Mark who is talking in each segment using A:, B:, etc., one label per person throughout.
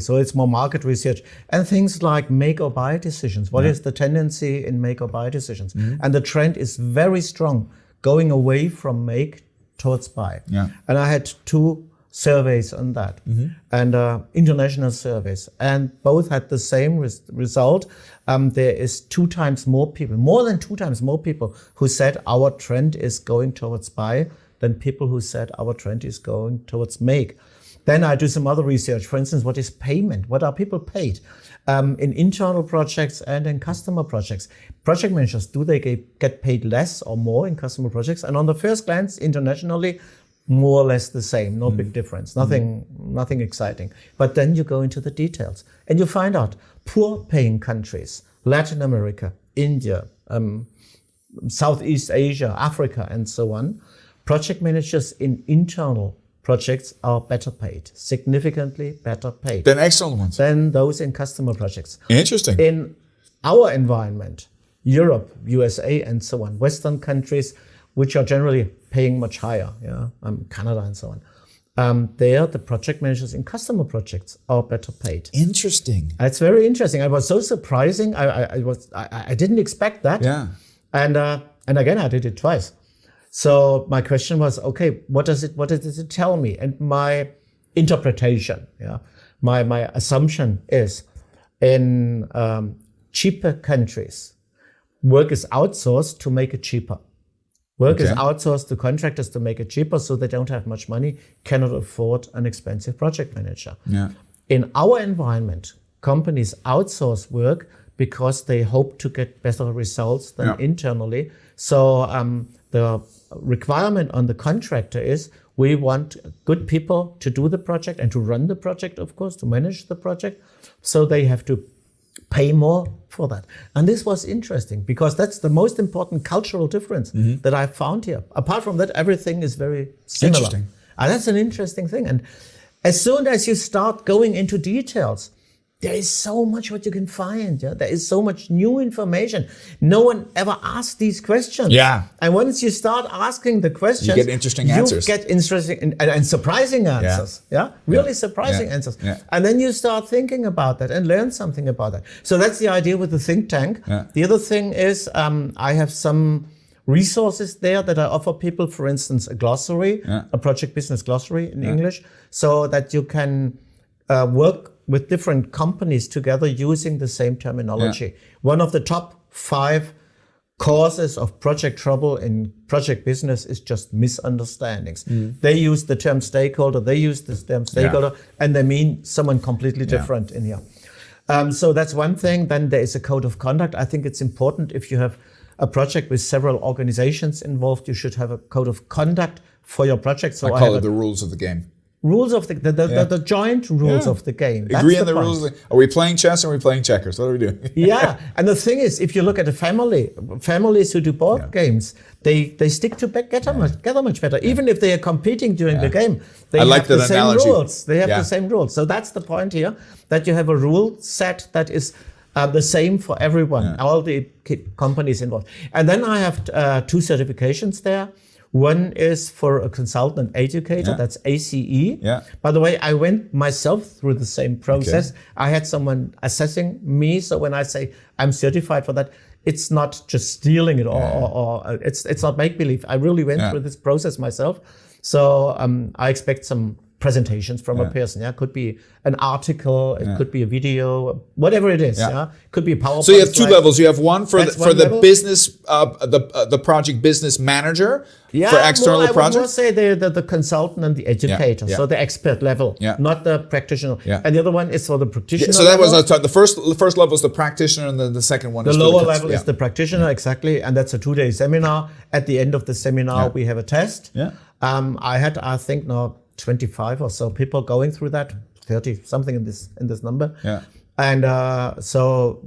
A: So it's more market research and things like make or buy decisions. What is the tendency in make or buy decisions? And the trend is very strong, going away from make towards buy. And I had 2 surveys on that, and international surveys, and both had the same result. There is 2 times more people, more than 2 times more people who said our trend is going towards buy than people who said our trend is going towards make. Then I do some other research. For instance, what is payment? What are people paid in internal projects and in customer projects? Project managers, do they get paid less or more in customer projects? And on the first glance, internationally, more or less the same, no big difference, nothing exciting. But then you go into the details and you find out poor paying countries, Latin America, India, Southeast Asia, Africa, and so on. Project managers in internal projects are better paid, significantly better paid.
B: Than external ones?
A: Than those in customer projects.
B: Interesting.
A: In our environment, Europe, USA, and so on, Western countries, which are generally paying much higher, Canada and so on. There, the project managers in customer projects are better paid.
B: Interesting.
A: It's very interesting. It was so surprising. I didn't expect that.
B: Yeah.
A: And again, I did it twice. So my question was, okay, what does it tell me? And my interpretation, my assumption is, in cheaper countries, work is outsourced to make it cheaper. Work is outsourced to contractors to make it cheaper, so they don't have much money, cannot afford an expensive project manager. In our environment, companies outsource work because they hope to get better results than internally. So the requirement on the contractor is, we want good people to do the project and to run the project, of course, to manage the project. So they have to pay more for that. And this was interesting because that's the most important cultural difference that I found here. Apart from that, everything is very similar.
B: Interesting.
A: And that's an interesting thing. And as soon as you start going into details, there is so much what you can find. There is so much new information. No one ever asked these questions. And once you start asking the questions,
B: you get interesting answers.
A: You get interesting and surprising answers. Really surprising answers. And then you start thinking about that and learn something about that. So that's the idea with the think tank. The other thing is, I have some resources there that I offer people. For instance, a glossary, a project business glossary in English, so that you can work with different companies together using the same terminology. One of the top 5 causes of project trouble in project business is just misunderstandings. They use the term stakeholder, and they mean someone completely different in here. So that's one thing. Then there is a code of conduct. I think it's important, if you have a project with several organizations involved, you should have a code of conduct for your project. So
B: I call it the rules of the game.
A: Rules of the joint rules of the game. That's
B: Agree on the rules. Are we playing chess or are we playing checkers? What are we doing?
A: And the thing is, if you look at a families who do board games, they stick together much better. Even if they are competing during the game, they have the same rules. They have the same rules. So that's the point here, that you have a rule set that is the same for everyone, all the companies involved. And then I have 2 certifications there. One is for a consultant educator, that's ACE. By the way, I went myself through the same process. I had someone assessing me, so when I say I'm certified for that, it's not just stealing it or it's not make-believe. I really went through this process myself. So I expect some presentations from a person. Could be an article, it could be a video, whatever it is. Could be a PowerPoint.
B: So you have 2 levels. You have one for the business, the project business manager for external projects. I would say the consultant and the educator, so the expert level, not the practitioner. And the other one is for the practitioner. So that was the first level is the practitioner, and then the second one is
A: the lower level is the practitioner, exactly. And that's a 2-day seminar. At the end of the seminar, we have a test. I had, I think now, 25 or so people going through that, 30 something in this number. And so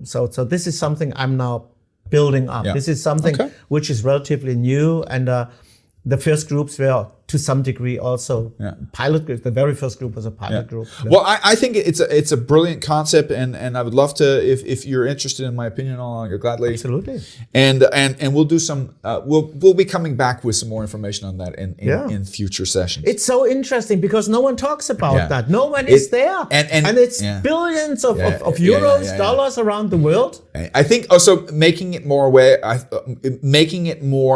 A: this is something I'm now building up. This is something which is relatively new, and the first groups were to some degree also pilot group. The very first group was a pilot group.
B: Well, I think it's a brilliant concept, and I would love to, if you're interested in my opinion on it, gladly.
A: Absolutely.
B: And we'll do some. We'll be coming back with some more information on that in future sessions.
A: It's so interesting because no one talks about that. No one is there, and it's billions of euros, dollars around the world.
B: I think also making it more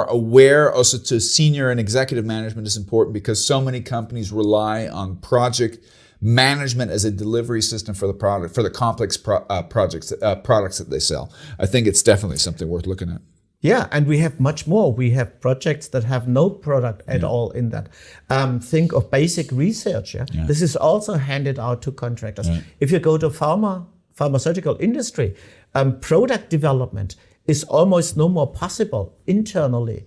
B: aware also to senior and executive management is important, because so many companies rely on project management as a delivery system for the product, for the complex products that they sell. I think it's definitely something worth looking at.
A: Yeah, and we have much more. We have projects that have no product at all in that. Think of basic research. This is also handed out to contractors. If you go to pharmaceutical industry, product development is almost no more possible internally